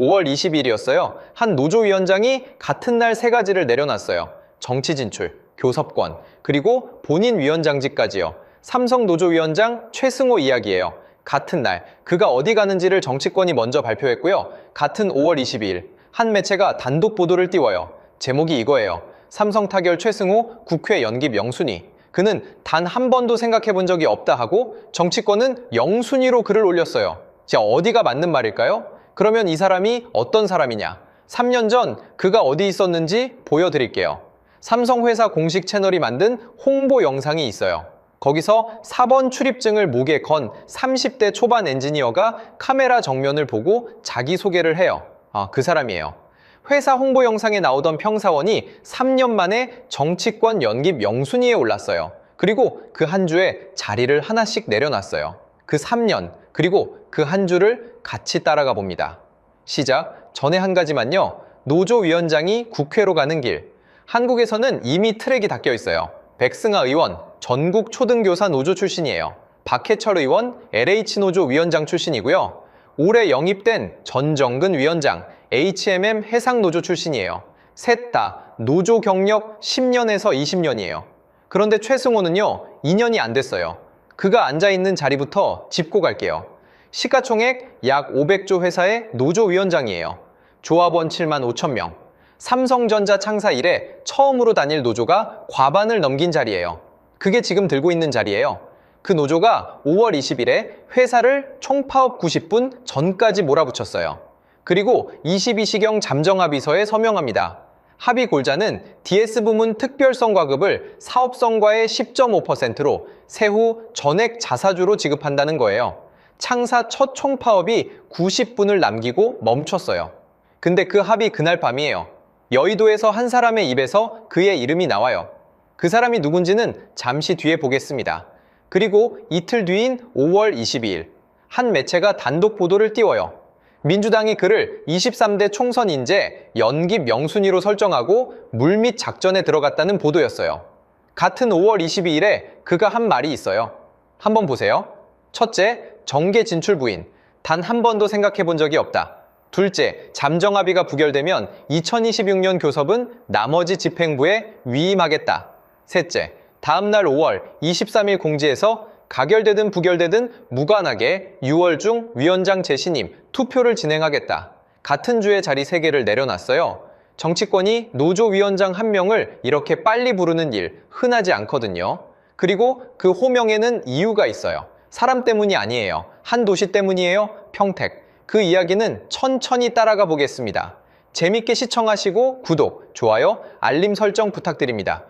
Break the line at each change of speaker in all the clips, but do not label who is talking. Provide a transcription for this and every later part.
5월 20일이었어요. 한 노조위원장이 같은 날 세 가지를 내려놨어요. 정치 진출, 교섭권, 그리고 본인 위원장직까지요. 삼성 노조위원장 최승호 이야기예요. 같은 날 그가 어디 가는지를 정치권이 먼저 발표했고요. 같은 5월 22일 한 매체가 단독 보도를 띄워요. 제목이 이거예요. 삼성 타결 최승호 국회 연기 영순위. 그는 단 한 번도 생각해 본 적이 없다 하고 정치권은 영순위로 글을 올렸어요. 자, 어디가 맞는 말일까요? 그러면 이 사람이 어떤 사람이냐? 3년 전 그가 어디 있었는지 보여드릴게요. 삼성회사 공식 채널이 만든 홍보 영상이 있어요. 거기서 4번 출입증을 목에 건 30대 초반 엔지니어가 카메라 정면을 보고 자기소개를 해요. 그 사람이에요. 회사 홍보 영상에 나오던 평사원이 3년 만에 정치권 연기 영순위에 올랐어요. 그리고 그 한 주에 자리를 하나씩 내려놨어요. 그 3년, 그리고 그 한 주를 같이 따라가 봅니다. 시작, 전에 한 가지만요. 노조위원장이 국회로 가는 길. 한국에서는 이미 트랙이 닦여 있어요. 백승하 의원, 전국 초등교사 노조 출신이에요. 박해철 의원, LH노조 위원장 출신이고요. 올해 영입된 전정근 위원장, HMM 해상노조 출신이에요. 셋 다 노조 경력 10년에서 20년이에요. 그런데 최승호는요, 2년이 안 됐어요. 그가 앉아있는 자리부터 짚고 갈게요. 시가총액 약 500조 회사의 노조위원장이에요. 조합원 7만 5천 명. 삼성전자 창사 이래 처음으로 다닐 노조가 과반을 넘긴 자리예요. 그게 지금 들고 있는 자리예요. 그 노조가 5월 20일에 회사를 총파업 90분 전까지 몰아붙였어요. 그리고 22시경 잠정합의서에 서명합니다. 합의 골자는 DS 부문 특별성과급을 사업성과의 10.5%로 세후 전액 자사주로 지급한다는 거예요. 창사 첫 총파업이 90분을 남기고 멈췄어요. 근데 그 합의 그날 밤이에요. 여의도에서 한 사람의 입에서 그의 이름이 나와요. 그 사람이 누군지는 잠시 뒤에 보겠습니다. 그리고 이틀 뒤인 5월 22일 한 매체가 단독 보도를 띄워요. 민주당이 그를 23대 총선 인재 연기 명순위로 설정하고 물밑 작전에 들어갔다는 보도였어요. 같은 5월 22일에 그가 한 말이 있어요. 한번 보세요. 첫째, 정계 진출 부인. 단 한 번도 생각해 본 적이 없다. 둘째, 잠정합의가 부결되면 2026년 교섭은 나머지 집행부에 위임하겠다. 셋째, 다음날 5월 23일 공지에서 가결되든 부결되든 무관하게 6월 중 위원장 재신임, 투표를 진행하겠다. 같은 주에 자리 3개를 내려놨어요. 정치권이 노조위원장 한 명을 이렇게 빨리 부르는 일 흔하지 않거든요. 그리고 그 호명에는 이유가 있어요. 사람 때문이 아니에요. 한 도시 때문이에요. 평택. 그 이야기는 천천히 따라가 보겠습니다. 재밌게 시청하시고 구독, 좋아요, 알림 설정 부탁드립니다.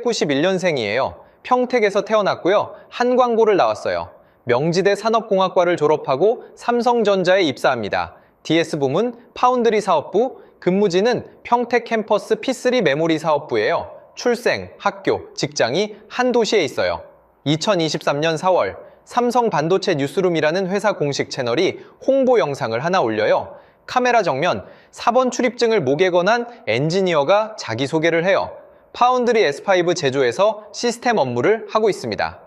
1991년생이에요. 평택에서 태어났고요. 한광고를 나왔어요. 명지대 산업공학과를 졸업하고 삼성전자에 입사합니다. DS 부문 파운드리 사업부, 근무지는 평택 캠퍼스 P3 메모리 사업부예요. 출생, 학교, 직장이 한 도시에 있어요. 2023년 4월 삼성 반도체 뉴스룸이라는 회사 공식 채널이 홍보 영상을 하나 올려요. 카메라 정면 4번 출입증을 목에 건한 엔지니어가 자기소개를 해요. 파운드리 S5 제조에서 시스템 업무를 하고 있습니다.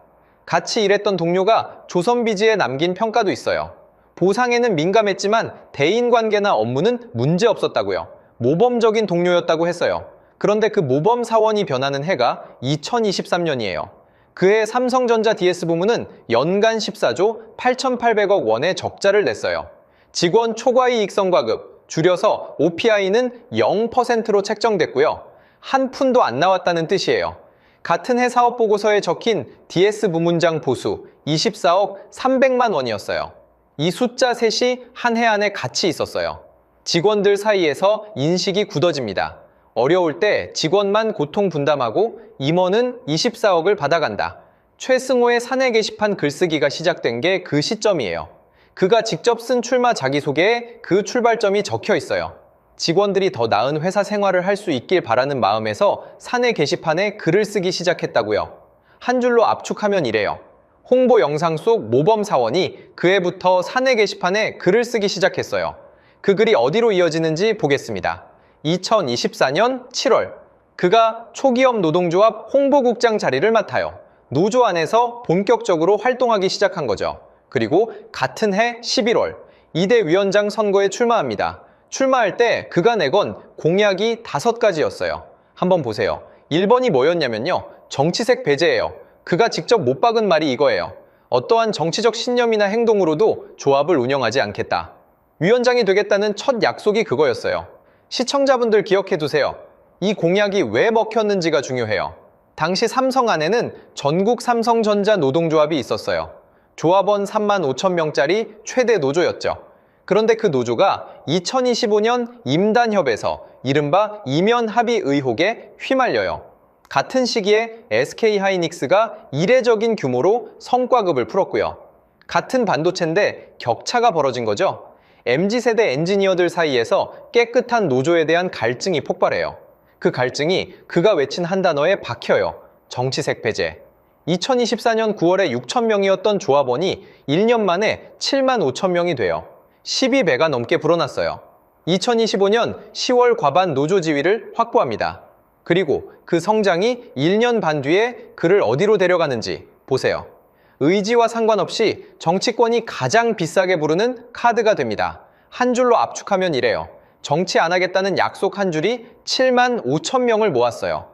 같이 일했던 동료가 조선비지에 남긴 평가도 있어요. 보상에는 민감했지만 대인관계나 업무는 문제 없었다고요. 모범적인 동료였다고 했어요. 그런데 그 모범 사원이 변하는 해가 2023년이에요. 그해 삼성전자 DS 부문은 연간 14조 8,800억 원의 적자를 냈어요. 직원 초과이익성과급, 줄여서 OPI는 0%로 책정됐고요. 한 푼도 안 나왔다는 뜻이에요. 같은 해 사업보고서에 적힌 DS 부문장 보수 24억 300만 원이었어요. 이 숫자 셋이 한 해 안에 같이 있었어요. 직원들 사이에서 인식이 굳어집니다. 어려울 때 직원만 고통 분담하고 임원은 24억을 받아간다. 최승호의 사내 게시판 글쓰기가 시작된 게 그 시점이에요. 그가 직접 쓴 출마 자기소개에 그 출발점이 적혀 있어요. 직원들이 더 나은 회사 생활을 할 수 있길 바라는 마음에서 사내 게시판에 글을 쓰기 시작했다고요. 한 줄로 압축하면 이래요. 홍보 영상 속 모범 사원이 그해부터 사내 게시판에 글을 쓰기 시작했어요. 그 글이 어디로 이어지는지 보겠습니다. 2024년 7월 그가 초기업 노동조합 홍보국장 자리를 맡아요. 노조 안에서 본격적으로 활동하기 시작한 거죠. 그리고 같은 해 11월 2대 위원장 선거에 출마합니다. 출마할 때 그가 내건 공약이 5가지였어요. 한번 보세요. 1번이 뭐였냐면요. 정치색 배제예요. 그가 직접 못 박은 말이 이거예요. 어떠한 정치적 신념이나 행동으로도 조합을 운영하지 않겠다. 위원장이 되겠다는 첫 약속이 그거였어요. 시청자분들 기억해 두세요. 이 공약이 왜 먹혔는지가 중요해요. 당시 삼성 안에는 전국 삼성전자 노동조합이 있었어요. 조합원 3만 5천 명짜리 최대 노조였죠. 그런데 그 노조가 2025년 임단협에서 이른바 이면 합의 의혹에 휘말려요. 같은 시기에 SK하이닉스가 이례적인 규모로 성과급을 풀었고요. 같은 반도체인데 격차가 벌어진 거죠. MZ세대 엔지니어들 사이에서 깨끗한 노조에 대한 갈증이 폭발해요. 그 갈증이 그가 외친 한 단어에 박혀요. 정치색 배제. 2024년 9월에 6천 명이었던 조합원이 1년 만에 7만 5천 명이 돼요. 12배가 넘게 불어났어요. 2025년 10월 과반 노조 지위를 확보합니다. 그리고 그 성장이 1년 반 뒤에 그를 어디로 데려가는지 보세요. 의지와 상관없이 정치권이 가장 비싸게 부르는 카드가 됩니다. 한 줄로 압축하면 이래요. 정치 안 하겠다는 약속 한 줄이 7만 5천 명을 모았어요.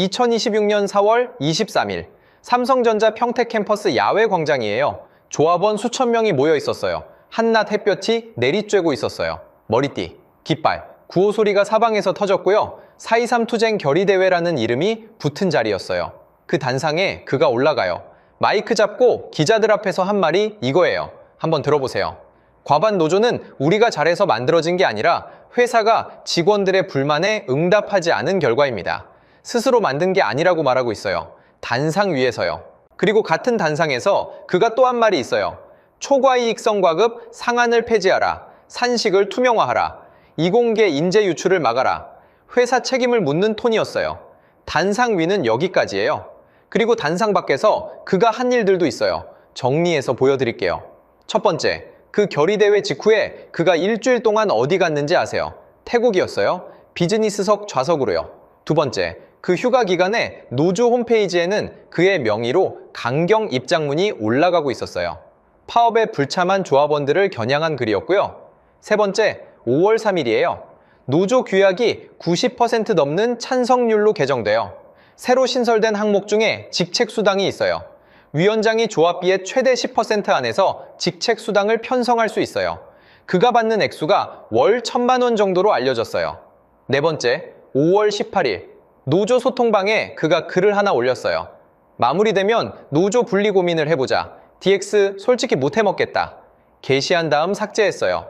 2026년 4월 23일 삼성전자 평택 캠퍼스 야외 광장이에요. 조합원 수천 명이 모여 있었어요. 한낮 햇볕이 내리쬐고 있었어요. 머리띠, 깃발, 구호 소리가 사방에서 터졌고요. 4.23 투쟁 결의대회라는 이름이 붙은 자리였어요. 그 단상에 그가 올라가요. 마이크 잡고 기자들 앞에서 한 말이 이거예요. 한번 들어보세요. 과반 노조는 우리가 잘해서 만들어진 게 아니라 회사가 직원들의 불만에 응답하지 않은 결과입니다. 스스로 만든 게 아니라고 말하고 있어요. 단상 위에서요. 그리고 같은 단상에서 그가 또 한 말이 있어요. 초과이익성 과급 상한을 폐지하라. 산식을 투명화하라. 이공계 인재 유출을 막아라. 회사 책임을 묻는 톤이었어요. 단상 위는 여기까지예요. 그리고 단상 밖에서 그가 한 일들도 있어요. 정리해서 보여드릴게요. 첫 번째, 그 결의대회 직후에 그가 일주일 동안 어디 갔는지 아세요? 태국이었어요. 비즈니스석 좌석으로요. 두 번째, 그 휴가 기간에 노조 홈페이지에는 그의 명의로 강경 입장문이 올라가고 있었어요. 파업에 불참한 조합원들을 겨냥한 글이었고요. 세 번째, 5월 3일이에요. 노조 규약이 90% 넘는 찬성률로 개정돼요. 새로 신설된 항목 중에 직책수당이 있어요. 위원장이 조합비의 최대 10% 안에서 직책수당을 편성할 수 있어요. 그가 받는 액수가 월 1,000만 원 정도로 알려졌어요. 네 번째, 5월 18일 노조 소통방에 그가 글을 하나 올렸어요. 마무리되면 노조 분리 고민을 해보자. DX 솔직히 못 해먹겠다. 게시한 다음 삭제했어요.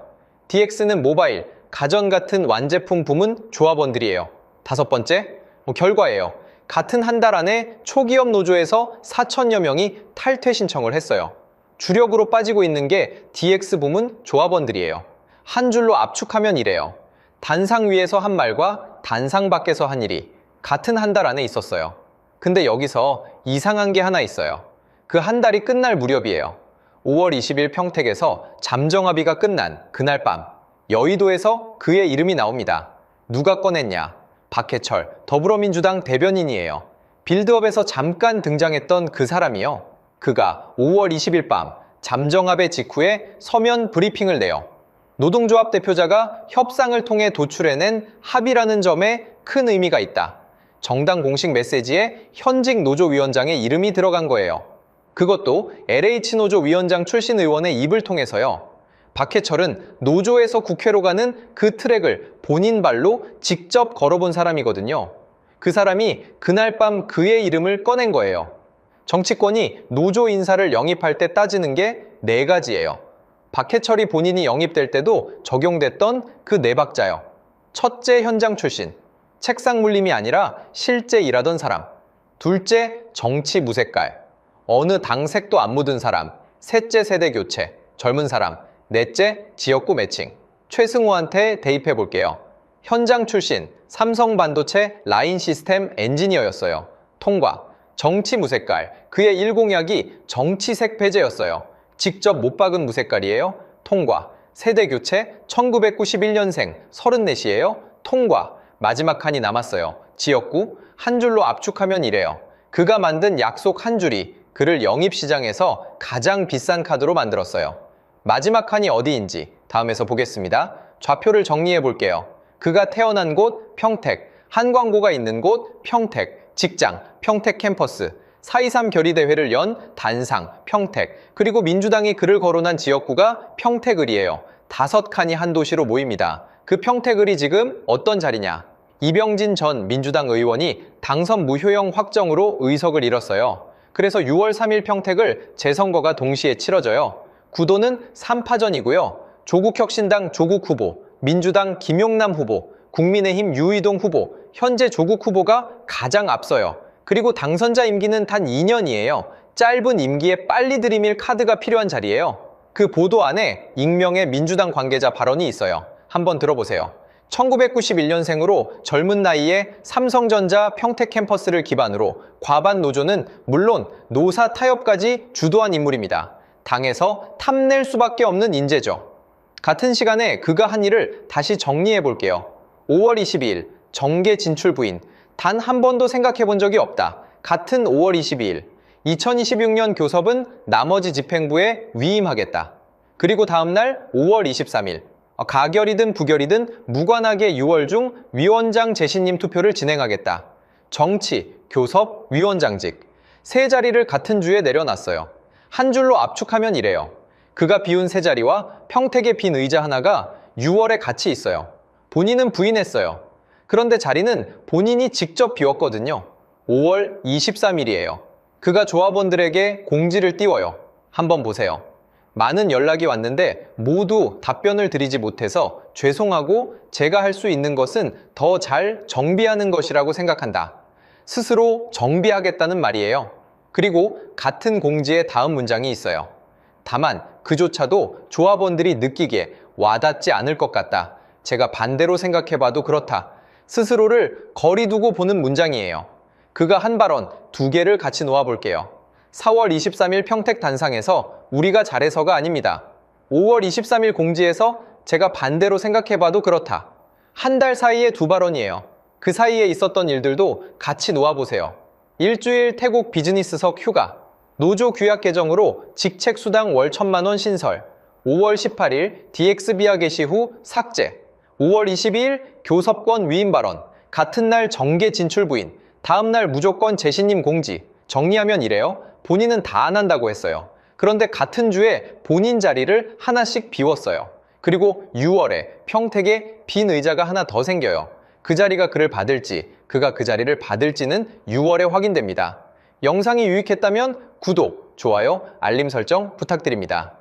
DX는 모바일, 가전 같은 완제품 부문 조합원들이에요. 다섯 번째, 결과예요. 같은 한 달 안에 초기업 노조에서 4천여 명이 탈퇴 신청을 했어요. 주력으로 빠지고 있는 게 DX 부문 조합원들이에요. 한 줄로 압축하면 이래요. 단상 위에서 한 말과 단상 밖에서 한 일이 같은 한 달 안에 있었어요. 근데 여기서 이상한 게 하나 있어요. 그 한 달이 끝날 무렵이에요. 5월 20일 평택에서 잠정합의가 끝난 그날 밤 여의도에서 그의 이름이 나옵니다. 누가 꺼냈냐? 박해철 더불어민주당 대변인이에요. 빌드업에서 잠깐 등장했던 그 사람이요. 그가 5월 20일 밤 잠정합의 직후에 서면 브리핑을 내요. 노동조합 대표자가 협상을 통해 도출해낸 합의라는 점에 큰 의미가 있다. 정당 공식 메시지에 현직 노조위원장의 이름이 들어간 거예요. 그것도 LH노조 위원장 출신 의원의 입을 통해서요. 박해철은 노조에서 국회로 가는 그 트랙을 본인 발로 직접 걸어본 사람이거든요. 그 사람이 그날 밤 그의 이름을 꺼낸 거예요. 정치권이 노조 인사를 영입할 때 따지는 게 4가지예요. 박해철이 본인이 영입될 때도 적용됐던 그 4박자요. 첫째, 현장 출신. 책상 물림이 아니라 실제 일하던 사람. 둘째, 정치 무색깔. 어느 당색도 안 묻은 사람. 셋째, 세대 교체. 젊은 사람. 넷째, 지역구 매칭. 최승호한테 대입해 볼게요. 현장 출신, 삼성반도체 라인 시스템 엔지니어였어요. 통과. 정치 무색깔. 그의 일공약이 정치색 배제였어요. 직접 못 박은 무색깔이에요. 통과. 세대 교체, 1991년생, 34이에요. 통과. 마지막 칸이 남았어요. 지역구. 한 줄로 압축하면 이래요. 그가 만든 약속 한 줄이 그를 영입시장에서 가장 비싼 카드로 만들었어요. 마지막 칸이 어디인지 다음에서 보겠습니다. 좌표를 정리해 볼게요. 그가 태어난 곳 평택, 한 광고가 있는 곳 평택, 직장 평택 캠퍼스, 4.23 결의대회를 연 단상 평택, 그리고 민주당이 글을 거론한 지역구가 평택을이에요. 5칸이 한 도시로 모입니다. 그 평택을이 지금 어떤 자리냐? 이병진 전 민주당 의원이 당선 무효형 확정으로 의석을 잃었어요. 그래서 6월 3일 평택을 재선거가 동시에 치러져요. 구도는 3파전이고요. 조국혁신당 조국 후보, 민주당 김용남 후보, 국민의힘 유이동 후보, 현재 조국 후보가 가장 앞서요. 그리고 당선자 임기는 단 2년이에요. 짧은 임기에 빨리 들이밀 카드가 필요한 자리예요. 그 보도 안에 익명의 민주당 관계자 발언이 있어요. 한번 들어보세요. 1991년생으로 젊은 나이에 삼성전자 평택 캠퍼스를 기반으로 과반 노조는 물론 노사 타협까지 주도한 인물입니다. 당에서 탐낼 수밖에 없는 인재죠. 같은 시간에 그가 한 일을 다시 정리해 볼게요. 5월 22일 정계 진출 부인. 단 한 번도 생각해 본 적이 없다. 같은 5월 22일 2026년 교섭은 나머지 집행부에 위임하겠다. 그리고 다음날 5월 23일 가결이든 부결이든 무관하게 6월 중 위원장 재신임 투표를 진행하겠다. 정치, 교섭, 위원장직. 세 자리를 같은 주에 내려놨어요. 한 줄로 압축하면 이래요. 그가 비운 세 자리와 평택에 빈 의자 하나가 6월에 같이 있어요. 본인은 부인했어요. 그런데 자리는 본인이 직접 비웠거든요. 5월 23일이에요. 그가 조합원들에게 공지를 띄워요. 한번 보세요. 많은 연락이 왔는데 모두 답변을 드리지 못해서 죄송하고 제가 할 수 있는 것은 더 잘 정비하는 것이라고 생각한다. 스스로 정비하겠다는 말이에요. 그리고 같은 공지에 다음 문장이 있어요. 다만 그조차도 조합원들이 느끼기에 와닿지 않을 것 같다. 제가 반대로 생각해봐도 그렇다. 스스로를 거리 두고 보는 문장이에요. 그가 한 발언 2개를 같이 놓아볼게요. 4월 23일 평택 단상에서 우리가 잘해서가 아닙니다. 5월 23일 공지에서 제가 반대로 생각해봐도 그렇다. 한 달 사이에 2발언이에요. 그 사이에 있었던 일들도 같이 놓아보세요. 일주일 태국 비즈니스석 휴가, 노조 규약 개정으로 직책 수당 월 1,000만 원 신설, 5월 18일 DX 비하 게시 후 삭제, 5월 22일 교섭권 위임 발언, 같은 날 정계 진출 부인, 다음 날 무조건 재신임 공지. 정리하면 이래요. 본인은 다 안 한다고 했어요. 그런데 같은 주에 본인 자리를 하나씩 비웠어요. 그리고 6월에 평택에 빈 의자가 하나 더 생겨요. 그 자리가 그를 받을지, 그가 그 자리를 받을지는 6월에 확인됩니다. 영상이 유익했다면 구독, 좋아요, 알림 설정 부탁드립니다.